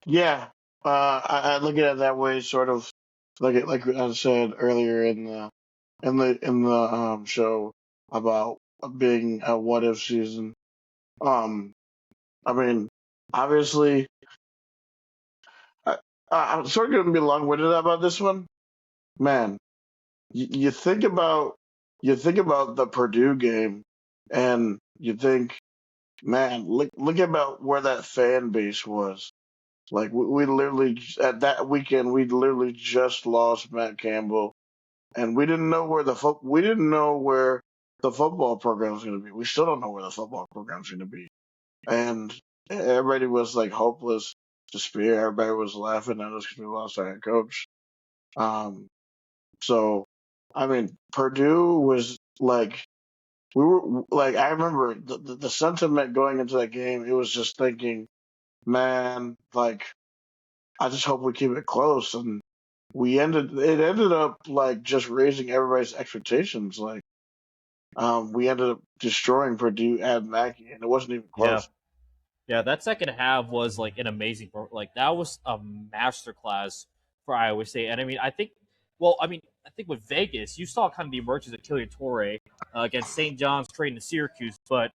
Yeah, I look at it that way, sort of like I said earlier in the show about being a what if season. Um, I mean, obviously, I, I'm sort of going to be long-winded about this one, man. You think about the Purdue game, and you think, man, look about where that fan base was. Like we literally at that weekend, we literally just lost Matt Campbell, and we didn't know where the football program was going to be. We still don't know where the football program is going to be, and everybody was like hopeless, despair. Everybody was laughing at us because we lost our head coach. Um, so I mean, Purdue was like we were like I remember the sentiment going into that game. It was just thinking, man, like I just hope we keep it close. And it ended up like just raising everybody's expectations. Like, we ended up destroying Purdue at Mackey, and it wasn't even Yeah. close. Yeah, that second half was like an amazing, like that was a masterclass for Iowa State. And I mean, I think with Vegas, you saw kind of the emergence of Killian Torrey against St. John's, trading to Syracuse, but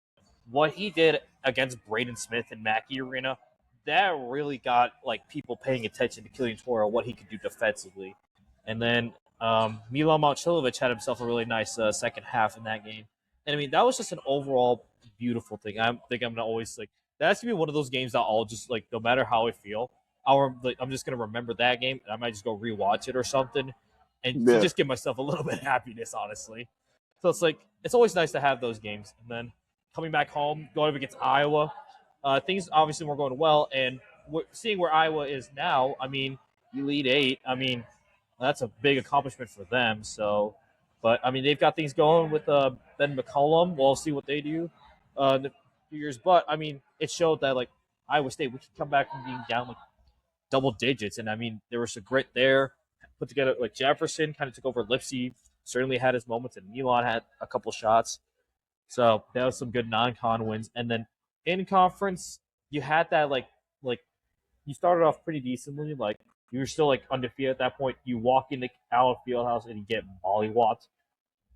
what he did against Braden Smith in Mackey Arena, that really got like people paying attention to Killian Torrey, what he could do defensively. And then Milan Momcilovic had himself a really nice second half in that game. And I mean, that was just an overall beautiful thing. I think I'm gonna always like that's gonna be one of those games that I'll just like, no matter how I feel, I'm just gonna remember that game, and I might just go rewatch it or something, and to Yeah, just give myself a little bit of happiness, honestly. So it's like it's always nice to have those games, and then coming back home, going up against Iowa, things obviously were going well, and seeing where Iowa is now, I mean, Elite Eight, I mean, that's a big accomplishment for them. So, but I mean, they've got things going with Ben McCollum. We'll see what they do in the few years. But I mean, it showed that like Iowa State, we could come back from being down like double digits, and I mean, there was a grit there. Put together like Jefferson kind of took over Lipsy. Certainly had his moments, and Milan had a couple shots. So that was some good non-con wins. And then in conference, you had that like you started off pretty decently. Like you were still like undefeated at that point. You walk into Allen Fieldhouse and you get mollywopped.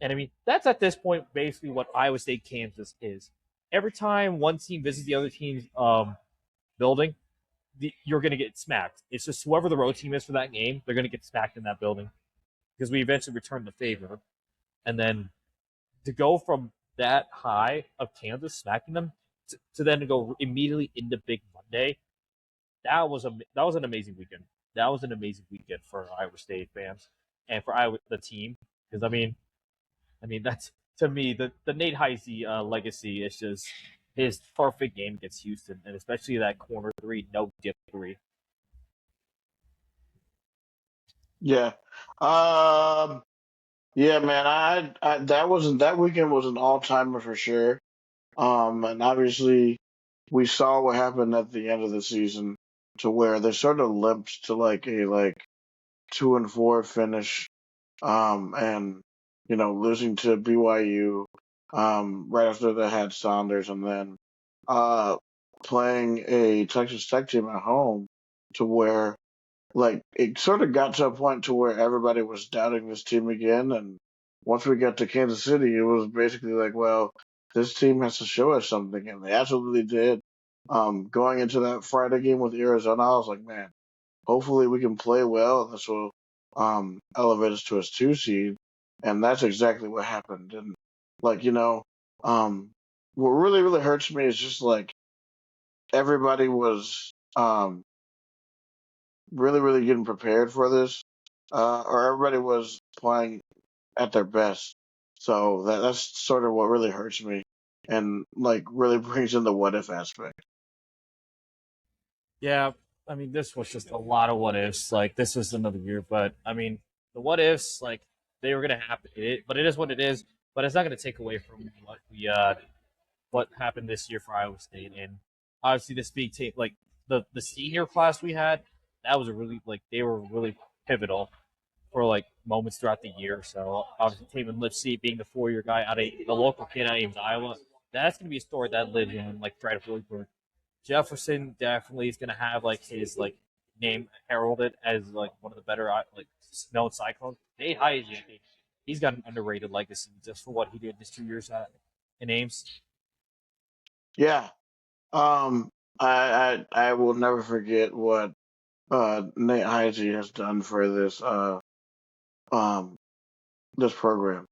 And I mean, that's at this point basically what Iowa State Kansas is. Every time one team visits the other team's building, you're going to get smacked. It's just whoever the road team is for that game, they're going to get smacked in that building because we eventually return the favor. And then to go from that high of Kansas smacking them to then to go immediately into Big Monday, that was an amazing weekend. That was an amazing weekend for Iowa State fans and for Iowa the team because I mean that's to me the Nate Heise legacy is just his perfect game against Houston and especially that corner three no dip three. yeah, um, yeah, man. That weekend was an all timer for sure. And obviously we saw what happened at the end of the season, to where they sort of limped to like a 2-4 finish, and losing to BYU, right after they had Saunders, and then uh, playing a Texas Tech team at home, to where like it sort of got to a point to where everybody was doubting this team again. And once we got to Kansas City, it was basically like, well, this team has to show us something, and they absolutely did. Going into that Friday game with Arizona, I was like, man, hopefully we can play well, and this will elevate us to a 2 seed. And that's exactly what happened. And like um, what really hurts me is just like everybody was really getting prepared for this, or everybody was playing at their best. So that's sort of what really hurts me, and like really brings in the what if aspect. Yeah, I mean this was just a lot of what ifs. Like this was another year, but I mean the what ifs like they were gonna happen. But it is what it is. But it's not gonna take away from what happened this year for Iowa State. And obviously, this big team, like the senior class we had, that was a really like they were really pivotal for like moments throughout the year. So obviously, Taven Lipsy being the 4 year guy out of the local kid out of Ames, Iowa, that's gonna be a story that lives in like throughout Philly. Jefferson definitely is going to have like his like name heralded as like one of the better like known Cyclones. Nate Heise, he's got an underrated legacy just for what he did his 2 years in Ames. Yeah. Um, I will never forget what Nate Heise has done for um this program.